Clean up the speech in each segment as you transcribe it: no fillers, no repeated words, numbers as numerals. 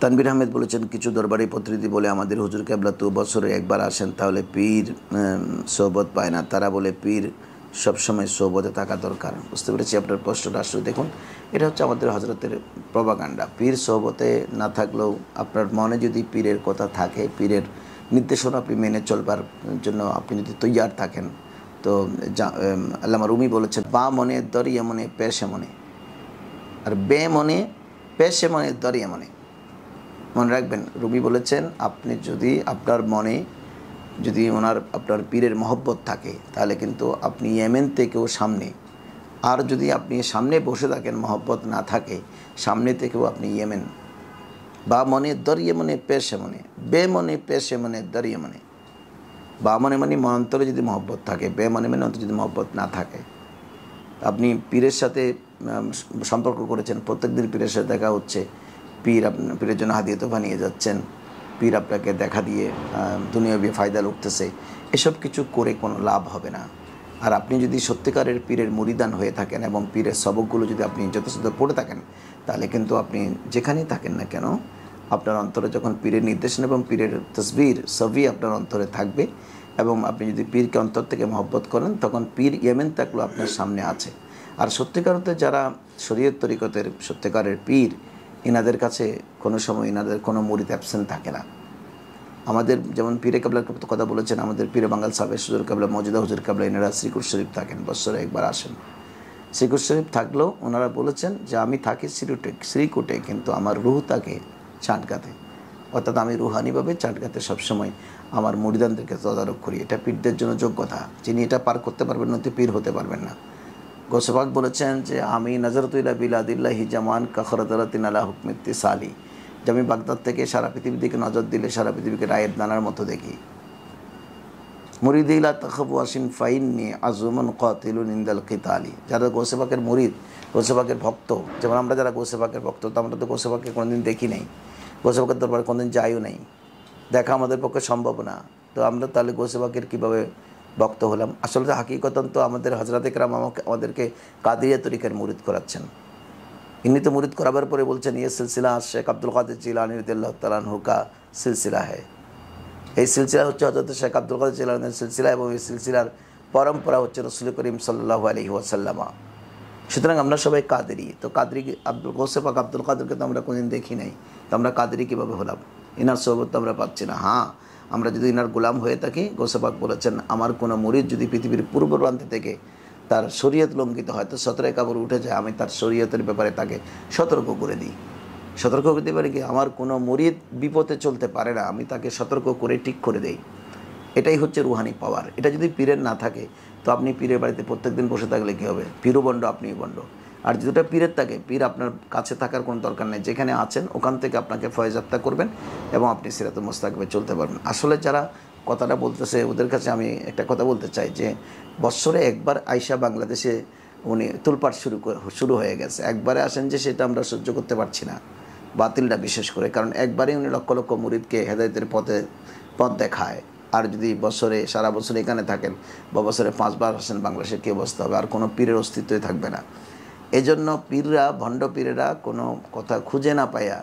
তানভীর আহমেদ বলেছেন, কিছু দরবারি প্রতিনিধি বলে আমাদের হুজুর কেবলা তো বছরে একবার আসেন, তাহলে পীর সোহবত পায় না। তারা বলে পীর সবসময় সোহবতে থাকা দরকার। বুঝতে পেরেছি আপনার প্রশ্নটা। আসলে দেখুন, এটা হচ্ছে আমাদের হজরতের প্রপাগান্ডা। পীর সোহবতে না থাকলেও আপনার মনে যদি পীরের কথা থাকে, পীরের নির্দেশনা আপনি মেনে চলবার জন্য আপনি যদি তৈয়ার থাকেন, তো আল্লামা রুমি বলেছেন, বা মনে দরিয়ে মনে পেশে মনে, আর বে মনে পেশে মনে দরিয়ে মনে। মনে রাখবেন, রুমি বলেছেন, আপনি যদি আপনার মনে যদি আপনার পীরের মহব্বত থাকে, তাহলে কিন্তু আপনি ইয়েমেন থেকেও সামনে, আর যদি আপনি সামনে বসে থাকেন, মহব্বত না থাকে, সামনে থেকেও আপনি ইয়েমেন। বা মনে দরিয়ে মনে পেশে মনে, বে মনে পেশে মনে দরিয়ে মনে। বা মনে মানে অন্তরে যদি মহব্বত থাকে, বে মনে মানে অন্তরে যদি মহব্বত না থাকে, আপনি পীরের সাথে সম্পর্ক করেছেন, প্রত্যেক দিন পীরের সাথে দেখা হচ্ছে, পীরের জন্য হাদিয়া তোফা নিয়ে যাচ্ছেন, পীর আপনাকে দেখা দিয়ে দুনিয়াবি ফায়দা লুটতেছে, এসব কিছু করে কোনো লাভ হবে না। আর আপনি যদি সত্যিকারের পীরের মুরিদান হয়ে থাকেন এবং পীরের সবকগুলো যদি আপনি যথাযথ পড়ে থাকেন, তাহলে কিন্তু আপনি যেখানেই থাকেন না কেন, আপনার অন্তরে যখন পীরের নির্দেশনা এবং পীরের তসবির ছবি আপনার অন্তরে থাকবে, এবং আপনি যদি পীরকে অন্তর থেকে মহব্বত করেন, তখন পীর ইয়েমেন থাকলেও আপনার সামনে আছে। আর সত্যিকারতে যারা শরীয়ত তরিকতের সত্যিকারের পীর, ইনাদের কাছে কোনো সময় ইনাদের কোনো মুরিদ অ্যাবসেন্ট থাকে না। আমাদের যেমন পীরে কেবলার কথা বলেছেন, আমাদের পীরে বাঙ্গাল সাহেব হুজুর কেবলা, মওজুদা হুজুর কেবলা, এনারা শ্রীকুট শরীফ থাকেন, বছরে একবার আসেন। শ্রীকুট শরীফ থাকলেও ওনারা বলেছেন যে আমি থাকি শ্রীকুটে, কিন্তু আমার রুহ থাকে চাটগাতে। অর্থাৎ আমি রুহানিভাবে চাটগাতে সবসময় আমার মুরিদানদেরকে তদারক করি। এটা পীরদের জন্য যোগ্যতা। যিনি এটা পার করতে পারবেন না, পীর হতে পারবেন না। গৌসে পাক বলেছেন যে আমি নাজরাতুল্লাহ বিলাদিল্লাহি জামান কাখরাতারাতিন আলা হুকমিত্তি সালি, যে আমি বাগদাদ থেকে সারা পৃথিবীর দিকে নজর দিলে সারা পৃথিবীকে রায়ের দানার মতো দেখি। মুরিদিলা তাখাবু আসিন ফাইননি আজুমন কাতিলুন ইনদাল কিতালি। যারা গৌসে পাকের মুরিদ, গৌসে পাকের ভক্ত, যেমন আমরা যারা গৌসে পাকের ভক্ত, তো আমরা তো গৌসে পাককে কোনোদিন দেখি নাই, গৌসে পাকের দরবারে কোনোদিন যাইও নাই, দেখা আমাদের পক্ষে সম্ভব না। তো আমরা তাহলে গৌসে পাকের কীভাবে ভক্ত হলাম? আসলে হাকিকতন তো আমাদের হযরত ইকরাম আমাদেরকে কাদিরিয়া তরিকার মুরিদ করাচ্ছেন। ইনি তো মুরিদ করাবার পরে বলছেন, ইয়ে সিলসিলা শেখ আব্দুল কাদের জিলানী রাদিয়াল্লাহু তাআলা আনহু কা সিলসিলা হ্যায়। এই সিলসিলা হচ্ছে হযরত শেখ আব্দুল কাদের জিলানীর সিলসিলা, এবং এই সিলসিলার পরম্পরা হচ্ছে রাসূল করিম সাল্লাল্লাহু আলাইহি ওয়াসাল্লাম। সুতরাং আমরা সবাই কাদেরি। তো কাদেরি গৌসে পাক আব্দুল কাদেরকে তো আমরা কোনোদিন দেখি নাই, তো আমরা কাদেরি কীভাবে হলাম? ইনার সোহবত তো আমরা পাচ্ছি না। হ্যাঁ, আমরা যদি ইনার গোলাম হয়ে থাকি, গৌসে পাক বলেছেন, আমার কোনো মুরিদ যদি পৃথিবীর পূর্ব প্রান্তে থেকে তার শরীয়ত লঙ্ঘিত হয়, তো সতরে কাপড় উঠে যায়, আমি তার শরীয়তের ব্যাপারে তাকে সতর্ক করে দিই। সতর্ক করতে পারি কি? আমার কোনো মুরিদ বিপদে চলতে পারে না, আমি তাকে সতর্ক করে ঠিক করে দেই। এটাই হচ্ছে রুহানি পাওয়ার। এটা যদি পীরের না থাকে, তো আপনি পীরের বাড়িতে প্রত্যেক দিন বসে থাকলে কী হবে? পীরও বন্ড, আপনিও বন্ড। আর যেটা পীরের থাকে, পীর আপনার কাছে থাকার কোনো দরকার নেই, যেখানে আছেন ওখান থেকে আপনাকে ফয়যাত্রা করবেন এবং আপনি সিরাতুল মুস্তাকিমে চলতে পারবেন। আসলে যারা কথাটা বলতেছে, ওদের কাছে আমি একটা কথা বলতে চাই যে বৎসরে একবার আইসা বাংলাদেশে উনি তুলপাট শুরু হয়ে গেছে। একবারে আসেন যে সেটা আমরা সহ্য করতে পারছি না, বাতিলটা বিশেষ করে, কারণ একবারেই উনি লক্ষ লক্ষ মুরিদকে হেদায়েতের পথ দেখায়। আর যদি বছরে সারা বছর এখানে থাকেন বা বছরে 5 বার আসেন বাংলাদেশে, কী অবস্থা হবে? আর কোনো পীরের অস্তিত্বই থাকবে না। এজন্য পীররা, ভণ্ড পীরেরা কোনো কথা খুঁজে না পাইয়া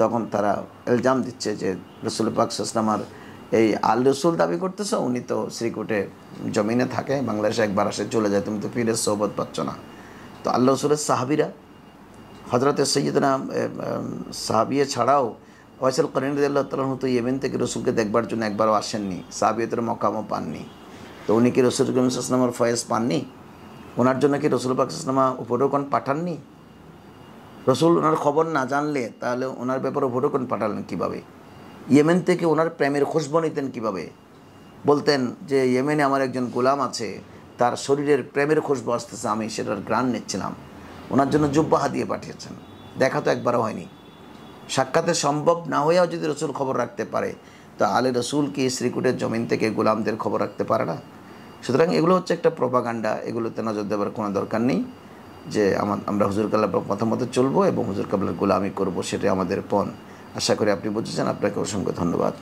তখন তারা ইলজাম দিচ্ছে যে রাসূল পাক সাল্লাল্লাহু আলাইহি ওয়াসাল্লামের এই রসুল দাবি করতেছো, উনি তো শ্রীকোটে জমিনে থাকে, বাংলাদেশে একবার আসে চলে যায়, তুমি তো পীরের সোহবত পাচ্ছ না। তো আল্লাহ রসুলের সাহাবিরা, হযরত সৈয়দনা সাহাবিয়া ছাড়াও ওয়াইসুল কারনী রাদিয়াল্লাহু তাআলা আনহু তো ইয়েমেন থেকে রসুলকে দেখবার জন্য একবারও আসেননি, সাহাবিয়তের মকামও পাননি। তো উনি কি রাসূল করিম সাল্লাল্লাহু আলাইহি ওয়াসাল্লামের ফয়েজ পাননি? ওনার জন্য কি রাসূল পাক সাল্লাল্লাহু আলাইহি ওয়াসাল্লাম উপঢৌকন পাঠাননি? রসুল ওনার খবর না জানলে তাহলে ওনার ব্যাপারে উপঢৌকন পাঠালেন কীভাবে? ইয়েমেন থেকে ওনার প্রেমের খুশবু নিতেন কীভাবে? বলতেন যে ইয়েমেনে আমার একজন গোলাম আছে, তার শরীরের প্রেমের খুশবু আসতেছে, আমি সেটার ঘ্রাণ নিচ্ছিলাম। ওনার জন্য জুব্বা হাদিয়ে পাঠিয়েছেন, দেখা তো একবারও হয়নি। সাক্ষাতে সম্ভব না হয়েও যদি রসুল খবর রাখতে পারে, তো আলে রসুল কি শ্রীকুটের জমিন থেকে গোলামদের খবর রাখতে পারে না? সুতরাং এগুলো হচ্ছে একটা প্রপাগান্ডা, এগুলোতে নজর দেওয়ার কোনো দরকার নেই। যে আমরা হুজুর কাবলার কথা মতো চলবো এবং হুজুর কাবলার গোলামি করবো, সেটাই আমাদের পণ। আশা করি আপনি বুঝেছেন। আপনাকে অসংখ্য ধন্যবাদ।